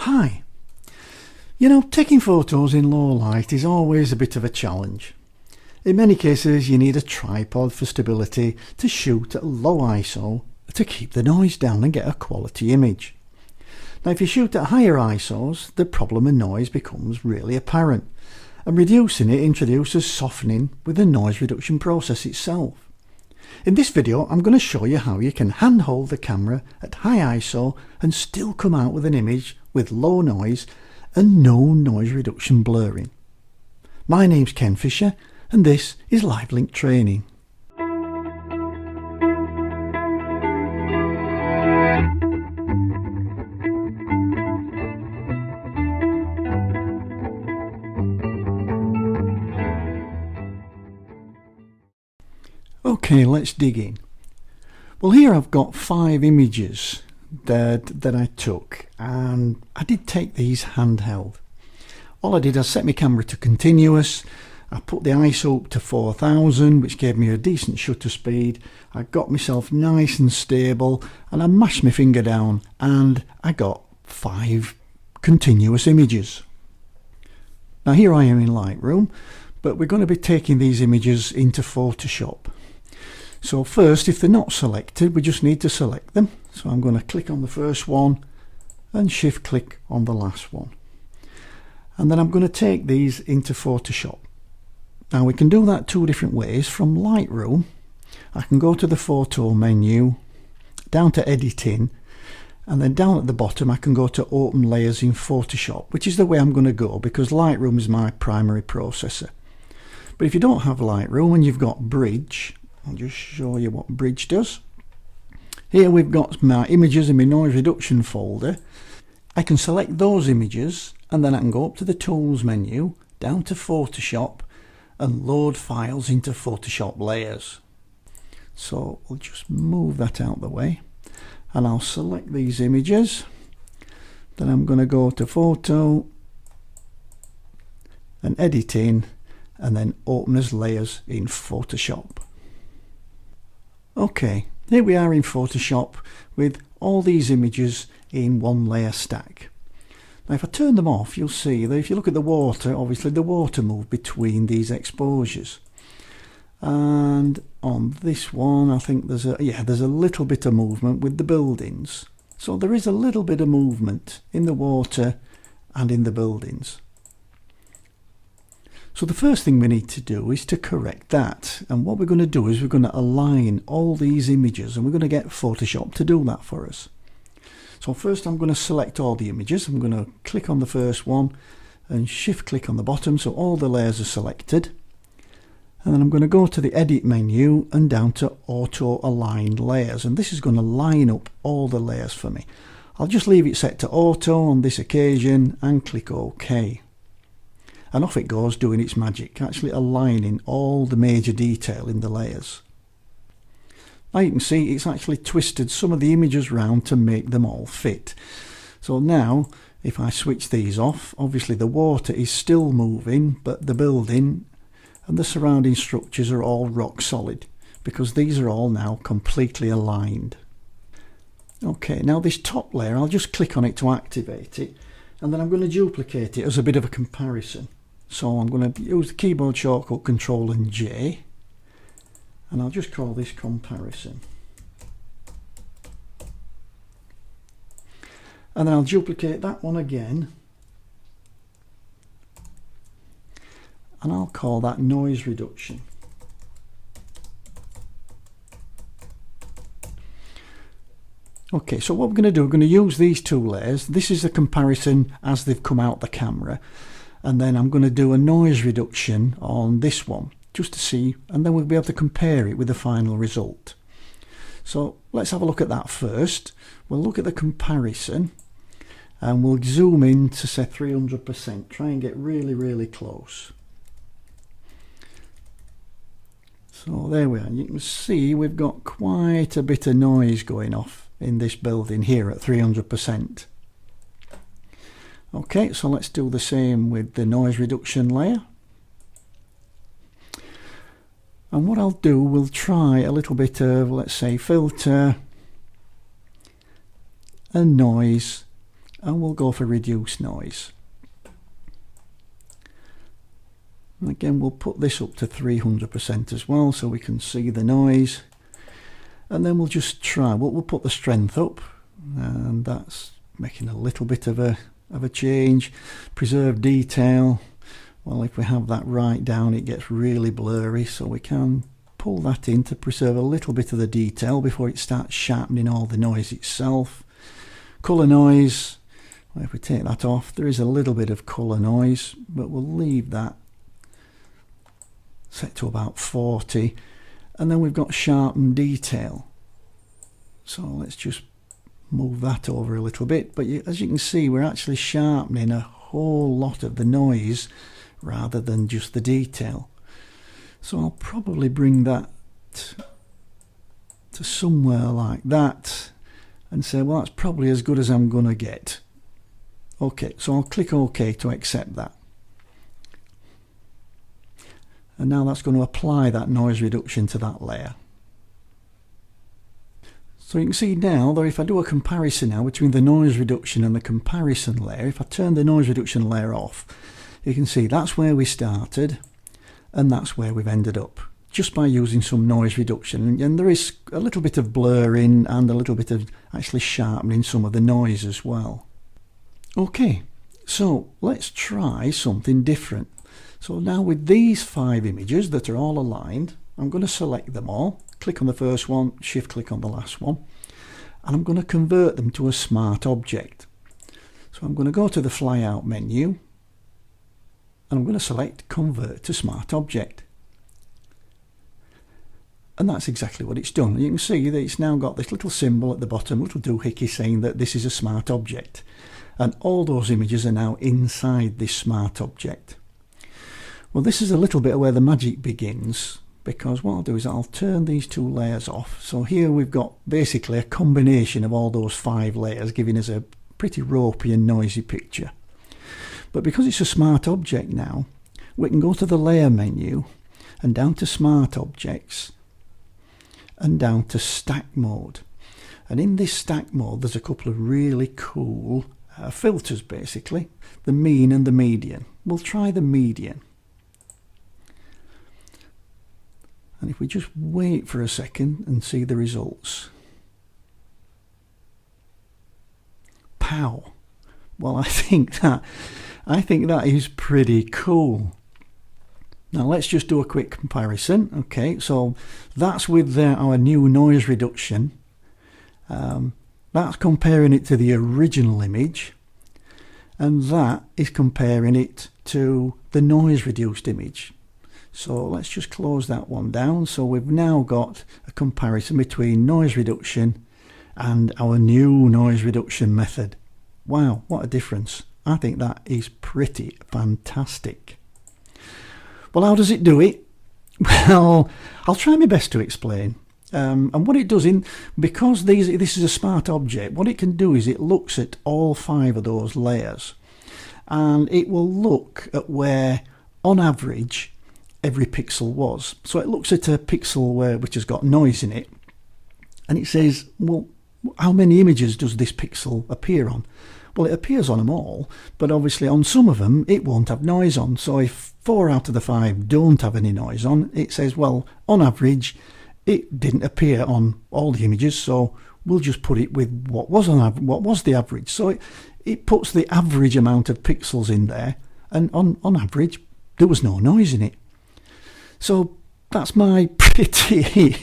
Hi. You know, taking photos in low light is always a bit of a challenge. In many cases you need a tripod for stability to shoot at low ISO to keep the noise down and get a quality image. Now if you shoot at higher ISOs, the problem of noise becomes really apparent, and reducing it introduces softening with the noise reduction process itself. In this video I'm going to show you how you can handhold the camera at high ISO and still come out with an image with low noise and no noise reduction blurring. My name's Ken Fisher and this is Livelink Training. Okay, let's dig in. Well, here I've got 5 images that I took, and I did take these handheld. All I did, I set my camera to continuous, I put the ISO up to 4000, which gave me a decent shutter speed. I got myself nice and stable, and I mashed my finger down, and I got 5 continuous images. Now here I am in Lightroom, but we're going to be taking these images into Photoshop. So first, if they're not selected, we just need to select them. So I'm going to click on the first one and shift click on the last one. And then I'm going to take these into Photoshop. Now we can do that 2 different ways. From Lightroom, I can go to the photo menu, down to editing, and then down at the bottom I can go to open layers in Photoshop, which is the way I'm going to go because Lightroom is my primary processor. But if you don't have Lightroom and you've got Bridge, I'll just show you what Bridge does. Here we've got my images in my noise reduction folder. I can select those images and then I can go up to the tools menu, down to Photoshop, and load files into Photoshop layers. So we'll just move that out of the way and I'll select these images. Then I'm going to go to Photo and Editing and then Open as Layers in Photoshop. Okay, here we are in Photoshop with all these images in one layer stack. Now if I turn them off, you'll see that if you look at the water, obviously the water moved between these exposures. And on this one I think there's a little bit of movement with the buildings. So there is a little bit of movement in the water and in the buildings. So the first thing we need to do is to correct that, and what we're going to do is we're going to align all these images, and we're going to get Photoshop to do that for us. So first I'm going to select all the images. I'm going to click on the first one and shift click on the bottom so all the layers are selected, and then I'm going to go to the edit menu and down to auto align layers, and this is going to line up all the layers for me. I'll just leave it set to auto on this occasion and click OK. And off it goes doing its magic, actually aligning all the major detail in the layers. Now you can see it's actually twisted some of the images round to make them all fit. So now if I switch these off, obviously the water is still moving, but the building and the surrounding structures are all rock solid because these are all now completely aligned. Okay, now this top layer, I'll just click on it to activate it, and then I'm going to duplicate it as a bit of a comparison. So I'm going to use the keyboard shortcut Control and J, and I'll just call this comparison. And then I'll duplicate that one again, and I'll call that noise reduction. Okay, so what we're going to do, we're going to use these 2 layers. This is the comparison as they've come out the camera. And then I'm going to do a noise reduction on this one just to see, and then we'll be able to compare it with the final result. So let's have a look at that first. We'll look at the comparison and we'll zoom in to say 300%, try and get really close. So there we are, you can see we've got quite a bit of noise going off in this building here at 300%. Okay, so let's do the same with the noise reduction layer. And what I'll do, we'll try a little bit of, let's say, filter and noise and we'll go for reduce noise. And again, we'll put this up to 300% as well so we can see the noise. And then we'll just try, we'll put the strength up, and that's making a little bit of a change. Preserve detail, well, if we have that right down, it gets really blurry, so we can pull that in to preserve a little bit of the detail before it starts sharpening all the noise itself. Colour noise, well, if we take that off, there is a little bit of colour noise, but we'll leave that set to about 40. And then we've got sharpen detail, so let's just move that over a little bit. But as you can see, we're actually sharpening a whole lot of the noise rather than just the detail. So I'll probably bring that to somewhere like that and say, well, that's probably as good as I'm going to get. Okay, so I'll click OK to accept that. And now that's going to apply that noise reduction to that layer. So you can see now that if I do a comparison now between the noise reduction and the comparison layer, if I turn the noise reduction layer off, you can see that's where we started and that's where we've ended up, just by using some noise reduction. And there is a little bit of blurring and a little bit of actually sharpening some of the noise as well. Okay, so let's try something different. So now with these 5 images that are all aligned, I'm going to select them all, click on the first one, shift click on the last one, and I'm going to convert them to a smart object. So I'm going to go to the flyout menu and I'm going to select convert to smart object. And that's exactly what it's done. You can see that it's now got this little symbol at the bottom, little doohickey, saying that this is a smart object. And all those images are now inside this smart object. Well, this is a little bit where the magic begins, because what I'll do is I'll turn these 2 layers off. So here we've got basically a combination of all those 5 layers, giving us a pretty ropey and noisy picture. But because it's a smart object now, we can go to the layer menu and down to smart objects and down to stack mode. And in this stack mode, there's a couple of really cool filters, basically, the mean and the median. We'll try the median. And if we just wait for a second and see the results. Pow! Well, I think that is pretty cool. Now let's just do a quick comparison. Okay, so that's with our new noise reduction. That's comparing it to the original image, and that is comparing it to the noise reduced image. So let's just close that one down. So we've now got a comparison between noise reduction and our new noise reduction method. Wow, what a difference. I think that is pretty fantastic. Well, how does it do it? Well, I'll try my best to explain. And what it does, because this is a smart object, what it can do is it looks at all 5 of those layers, and it will look at where, on average, every pixel was. So it looks at a pixel which has got noise in it, and it says, well, how many images does this pixel appear on? Well, it appears on them all, but obviously on some of them it won't have noise on. So if 4 out of the 5 don't have any noise on, it says, well, on average it didn't appear on all the images, so we'll just put it with what was the average. So it puts the average amount of pixels in there, and on average there was no noise in it. So that's my pretty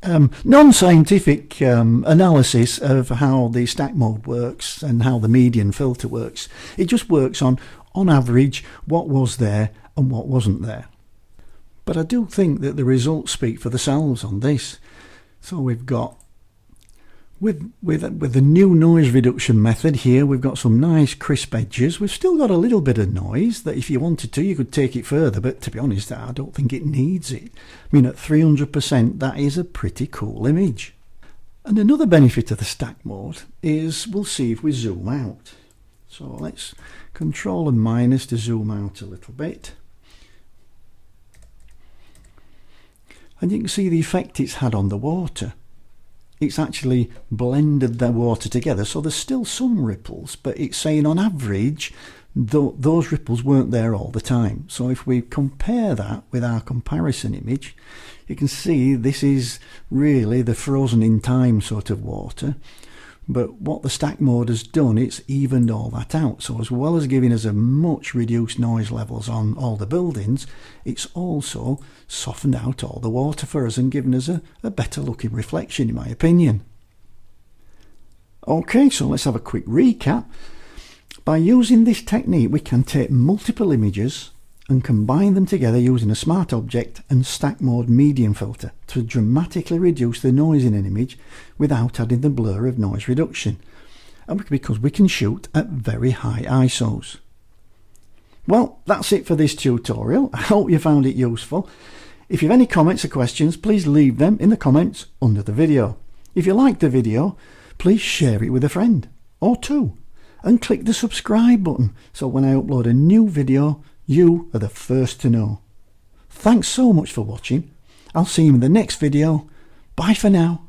non-scientific analysis of how the stack mode works and how the median filter works. It just works on average what was there and what wasn't there. But I do think that the results speak for themselves on this. So we've got, with the new noise reduction method here, we've got some nice crisp edges. We've still got a little bit of noise that if you wanted to, you could take it further, but to be honest, I don't think it needs it. I mean, at 300%, that is a pretty cool image. And another benefit of the stack mode is, we'll see if we zoom out. So let's Control and minus to zoom out a little bit. And you can see the effect it's had on the water. it's actually blended the water together, so there's still some ripples, but it's saying on average those ripples weren't there all the time. So if we compare that with our comparison image, you can see this is really the frozen in time sort of water. But what the stack mode has done, it's evened all that out. So as well as giving us a much reduced noise levels on all the buildings, it's also softened out all the water for us and given us a better looking reflection, in my opinion. Okay, so let's have a quick recap. By using this technique, we can take multiple images and combine them together using a smart object and stack mode medium filter to dramatically reduce the noise in an image without adding the blur of noise reduction, and because we can shoot at very high ISOs. Well, that's it for this tutorial. I hope you found it useful. If you have any comments or questions, please leave them in the comments under the video. If you liked the video, please share it with a friend or two and click the subscribe button so when I upload a new video, you are the first to know. Thanks so much for watching. I'll see you in the next video. Bye for now.